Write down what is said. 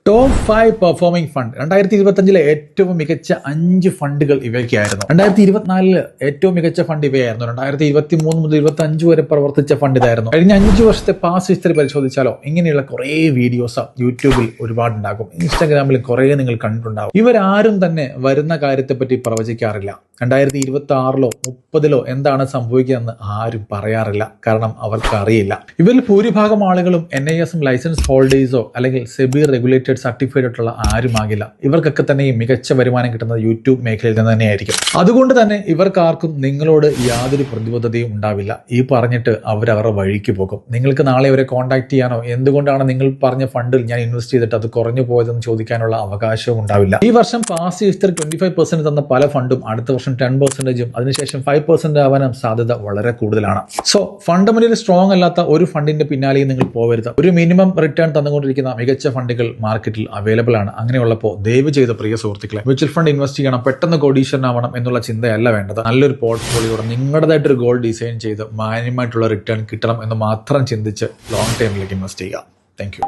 Top 5 performing fund 2025 ഏറ്റവും മികച്ച 5 ഫണ്ടുകൾ ഇവയ്ക്കായിരുന്നു. 2024 ഏറ്റവും മികച്ച ഫണ്ട് ഇവയായിരുന്നു. 2023 മുതൽ 25 വരെ പ്രവർത്തിച്ച ഫണ്ട് ഇതായിരുന്നു. കഴിഞ്ഞ 5 വർഷത്തെ പാസ് ഹിസ്റ്ററി പരിശോധിച്ചാലോ ഇങ്ങനെയുള്ള കുറേ വീഡിയോസ് യൂട്യൂബിൽ ഒരുപാടുണ്ടാകും, ഇൻസ്റ്റാഗ്രാമിൽ കുറേ നിങ്ങൾ കണ്ടിട്ടുണ്ടാകും. ഇവരാരും തന്നെ വരുന്ന കാര്യത്തെപ്പറ്റി പ്രവചിക്കാറില്ല. 2026 30 എന്താണ് സംഭവിക്കുകയെന്ന് ആരും പറയാറില്ല. കാരണം അവർക്ക് അറിയില്ല. ഇവരിൽ ഭൂരിഭാഗം ആളുകളും NIS ലൈസൻസ് ഹോൾഡേഴ്സോ അല്ലെങ്കിൽ സെബി റെഗുലേറ്റഡ് സർട്ടിഫൈഡ് ആയിട്ടുള്ള ആരുമാകില്ല. ഇവർക്കൊക്കെ തന്നെ ഈ മികച്ച വരുമാനം കിട്ടുന്നത് യൂട്യൂബ് മേഖലയിൽ നിന്ന് തന്നെയായിരിക്കും. അതുകൊണ്ട് തന്നെ ഇവർക്കാർക്കും നിങ്ങളോട് യാതൊരു പ്രതിബദ്ധതയും ഉണ്ടാവില്ല. ഈ പറഞ്ഞിട്ട് അവരവരുടെ വഴിക്ക് പോകും. നിങ്ങൾക്ക് നാളെ അവരെ കോൺടാക്ട് ചെയ്യാനോ എന്തുകൊണ്ടാണ് നിങ്ങൾ പറഞ്ഞ ഫണ്ടിൽ ഞാൻ ഇൻവെസ്റ്റ് ചെയ്തിട്ട് അത് കുറഞ്ഞു പോയതെന്ന് ചോദിക്കാനുള്ള അവകാശവും ഉണ്ടാവില്ല. ഈ വർഷം പാസ് ഹിസ്റ്ററി 25% തന്ന പല ഫണ്ടും അടുത്ത വർഷം 10%, അതിനുശേഷം 5% ആവാനും സാധ്യത വളരെ കൂടുതലാണ്. സോ ഫണ്ടമെന്റലി സ്ട്രോങ് അല്ലാത്ത ഒരു ഫണ്ടിന്റെ പിന്നാലെയും നിങ്ങൾ പോകരുത്. ഒരു മിനിമം റിട്ടേൺ തന്നുകൊണ്ടിരിക്കുന്ന മികച്ച ഫണ്ടുകൾ മാർക്കറ്റിൽ അവൈലബിൾ ആണ്. അങ്ങനെയുള്ളപ്പോൾ ദയവ് ചെയ്ത് പ്രിയ സുഹൃത്തുക്കളെ, മ്യൂച്വൽ ഫണ്ട് ഇൻവെസ്റ്റ് ചെയ്യണം, പെട്ടെന്ന് കോടീശ്വരനാവണം എന്നുള്ള ചിന്തയല്ല വേണ്ടത്. നല്ലൊരു പോർട്ട്ഫോളിയോടെ നിങ്ങളുടേതായിട്ടൊരു ഗോൾ ഡിസൈൻ ചെയ്ത് മാന്യമായിട്ടുള്ള റിട്ടേൺ കിട്ടണം എന്ന് മാത്രം ചിന്തിച്ച് ലോങ് ടൈമിലേക്ക് ഇൻവെസ്റ്റ് ചെയ്യുക. Thank you.